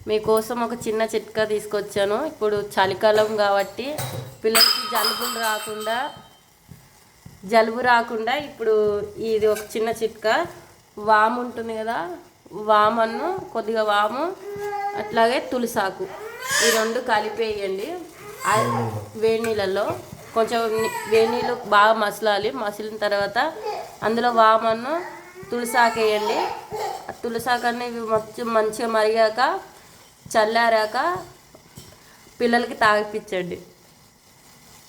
మీకోసం ఒక చిన్న చిట్కా తీసుకొచ్చాను. ఇప్పుడు చలికాలం కాబట్టి పిల్లలకి జలుబు రాకుండా ఇప్పుడు ఇది ఒక చిన్న చిట్కా. వాము ఉంటుంది కదా, వామను కొద్దిగా వాము అట్లాగే తులసాకు ఈ రెండు కలిపేయండి వేడి నీళ్ళల్లో. కొంచెం వేడి నీళ్ళు బాగా మసిలిన తర్వాత అందులో వామను తులసాకు వేయండి. తులసాకు ఇవి మంచిగా మరిగాక చల్లారాక పిల్లలకి తాగిపించండి.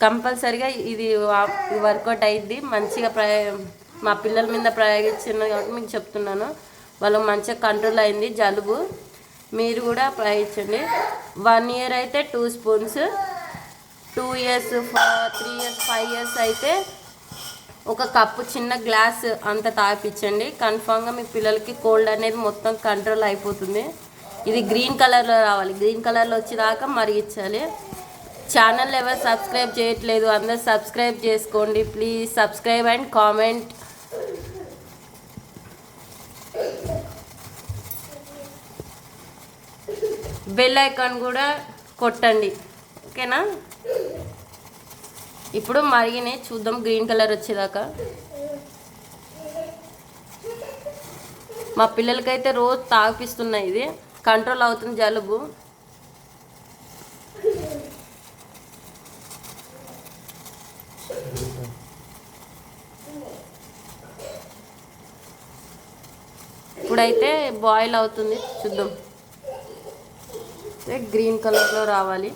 కంపల్సరిగా ఇది వర్కౌట్ అయ్యిద్ది. మంచిగా మా పిల్లల మీద ప్రయోగించిన కాబట్టి మీకు చెప్తున్నాను. వాళ్ళకి మంచిగా కంట్రోల్ అయింది జలుబు. మీరు కూడా ప్రయోగించండి. 1 year అయితే 2 spoons, 2 years 3 years 5 years అయితే ఒక కప్పు చిన్న గ్లాస్ అంత తాగిపించండి. కన్ఫామ్గా మీ పిల్లలకి కోల్డ్ అనేది మొత్తం కంట్రోల్ అయిపోతుంది. ఇది గ్రీన్ కలర్లో రావాలి. గ్రీన్ కలర్లో వచ్చేదాకా మరిగించాలి. ఛానల్ ఎవరు సబ్స్క్రైబ్ చేయట్లేదు, అందరు సబ్స్క్రైబ్ చేసుకోండి please. Subscribe and comment. Bell icon కూడా కొట్టండి, ఓకేనా? ఇప్పుడు మరిగినాయి చూద్దాం గ్రీన్ కలర్ వచ్చేదాకా. మా పిల్లలకైతే రోజు తాగిపిస్తున్నాయి. ఇది కంట్రోల్ అవుతుంది జలుబు. ఇప్పుడైతే బాయిల్ అవుతుంది చూద్దాం. గ్రీన్ కలర్లో రావాలి.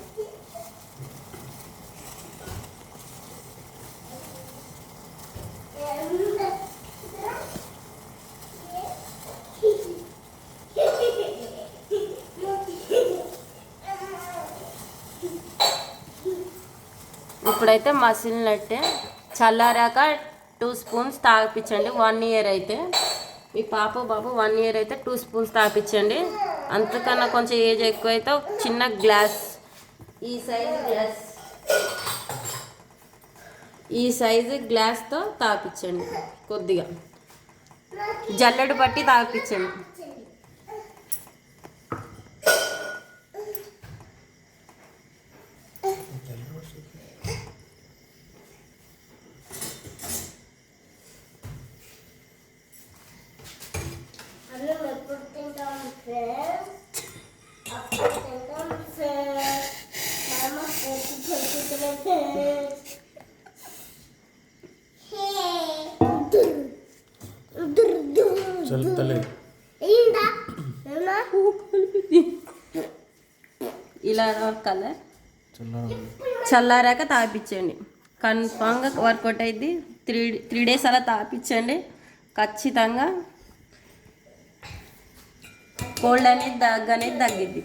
ఇప్పుడైతే మసిలినట్టే. చల్లారాక 2 spoons తాగిపించండి. 1 year అయితే మీ బాబు 1 year అయితే 2 spoons తాగిపించండి. అంతకన్నా కొంచెం ఏజ్ ఎక్కువ అయితే చిన్న గ్లాస్, ఈ సైజు గ్లాస్తో తాగిపించండి. కొద్దిగా జల్లెడు పట్టి తాగిపించండి. ఇలా కలర్ చల్లారాక తాగిపించండి. కన్ఫామ్గా వర్కౌట్ అయింది. 3 days అలా తాగిపించండి. ఖచ్చితంగా కోల్డ్ అనేది తగ్గిద్ది.